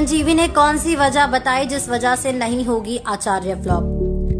चिरंजीवी ने कौन सी वजह बताई जिस वजह से नहीं होगी आचार्य फ्लॉप?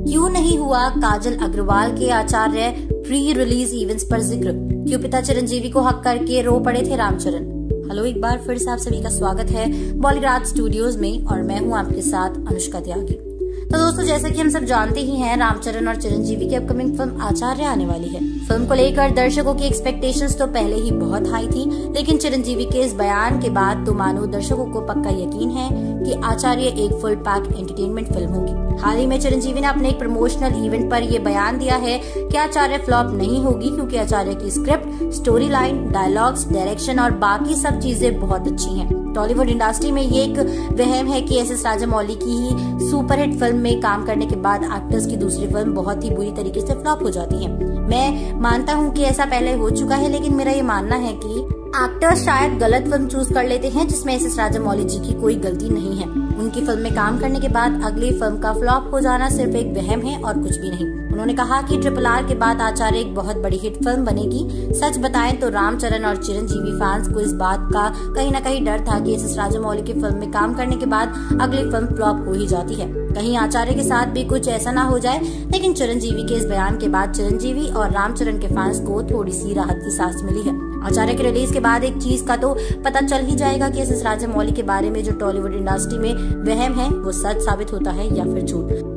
क्यों नहीं हुआ काजल अग्रवाल के आचार्य प्री रिलीज इवेंट्स पर जिक्र? क्यों पिता चिरंजीवी को हक करके रो पड़े थे रामचरण? हेलो, एक बार फिर से आप सभी का स्वागत है बॉलीवुड स्टूडियोज में और मैं हूं आपके साथ अनुष्का त्यागी। तो दोस्तों, जैसा कि हम सब जानते ही हैं, रामचरण और चिरंजीवी की अपकमिंग फिल्म आचार्य आने वाली है। फिल्म को लेकर दर्शकों की एक्सपेक्टेशंस तो पहले ही बहुत हाई थी, लेकिन चिरंजीवी के इस बयान के बाद तो मानो दर्शकों को पक्का यकीन है कि आचार्य एक फुल पैक एंटरटेनमेंट फिल्म होगी। हाल ही में चिरंजीवी ने अपने एक प्रमोशनल इवेंट पर यह बयान दिया है कि आचार्य फ्लॉप नहीं होगी, क्योंकि आचार्य की script, story line, dialogues, direction और बाकी सब चीजें बहुत अच्छी हैं। टॉलीवुड इंडस्ट्री में ये एक वहम है कि एस राजामौली की ही सुपरहिट फिल्म में काम करने के बाद एक्टर्स की दूसरी फिल्म बहुत ही बुरी तरीके से फ्लॉप हो जाती है। मैं मानता हूँ कि ऐसा पहले हो चुका है, लेकिन मेरा ये मानना है कि एक्टर्स शायद गलत फिल्म चूज कर लेते हैं जिसमें एस राजामौली जी की कोई गलती नहीं है। उनकी फिल्म में काम करने के बाद अगली फिल्म का फ्लॉप हो जाना सिर्फ एक वहम है और कुछ भी नहीं। उन्होंने कहा कि RRR के बाद आचार्य एक बहुत बड़ी हिट फिल्म बनेगी। सच बताएं तो रामचरण और चिरंजीवी फैंस को इस बात का कहीं न कहीं डर था कि एस राजामौली की फिल्म में काम करने के बाद अगली फिल्म फ्लॉप हो ही जाती है। कहीं आचार्य के साथ भी कुछ ऐसा ना हो जाए, लेकिन चिरंजीवी के इस बयान के बाद चिरंजीवी और रामचरण के फैंस को थोड़ी सी राहत की सांस मिली है। आचार्य के रिलीज के बाद एक चीज का तो पता चल ही जाएगा कि एस राजामौली के बारे में जो टॉलीवुड इंडस्ट्री में वहम है वो सच साबित होता है या फिर झूठ।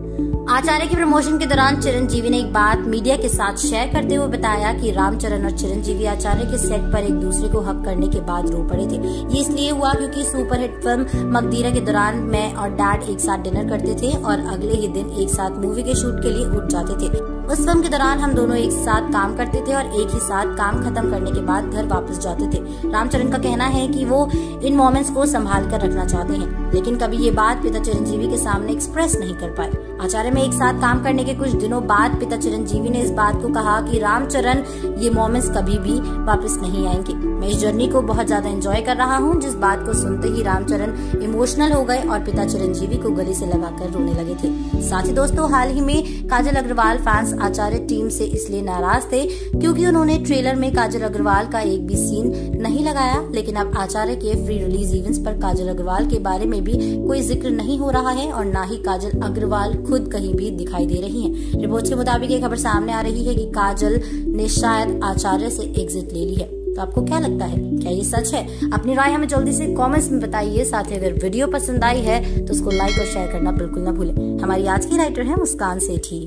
आचार्य की प्रमोशन के दौरान चिरंजीवी ने एक बात मीडिया के साथ शेयर करते हुए बताया कि रामचरण और चिरंजीवी आचार्य के सेट पर एक दूसरे को हक करने के बाद रो पड़े थे। ये इसलिए हुआ क्योंकि सुपरहिट फिल्म मकदीरा के दौरान मैं और डैड एक साथ डिनर करते थे और अगले ही दिन एक साथ मूवी के शूट के लिए उठ जाते थे। उस फिल्म के दौरान हम दोनों एक साथ काम करते थे और एक ही साथ काम खत्म करने के बाद घर वापस जाते थे। रामचरण का कहना है कि वो इन मोमेंट्स को संभाल कर रखना चाहते हैं, लेकिन कभी ये बात पिता चिरंजीवी के सामने एक्सप्रेस नहीं कर पाए। आचार्य में एक साथ काम करने के कुछ दिनों बाद पिता चिरंजीवी ने इस बात को कहा कि रामचरण, ये मोमेंट्स कभी भी वापस नहीं आएंगे। मैं इस जर्नी को बहुत ज्यादा एंजॉय कर रहा हूँ। जिस बात को सुनते ही रामचरण इमोशनल हो गए और पिता चिरंजीवी को गले से लगाकर रोने लगे थे। साथ ही दोस्तों, हाल ही में काजल अग्रवाल फैंस आचार्य टीम से इसलिए नाराज थे क्योंकि उन्होंने ट्रेलर में काजल अग्रवाल का एक भी सीन नहीं लगाया, लेकिन अब आचार्य के फ्री रिलीज इवेंट्स पर काजल अग्रवाल के बारे में भी कोई जिक्र नहीं हो रहा है और न ही काजल अग्रवाल खुद कहीं भी दिखाई दे रही हैं। रिपोर्ट्स के मुताबिक ये खबर सामने आ रही है कि काजल ने शायद आचार्य से एग्जिट ले ली है। तो आपको क्या लगता है, क्या ये सच है? अपनी राय हमें जल्दी से कमेंट्स में बताइए। साथ ही अगर वीडियो पसंद आई है तो उसको लाइक और शेयर करना बिल्कुल ना भूलें। हमारी आज की राइटर है मुस्कान सेठी।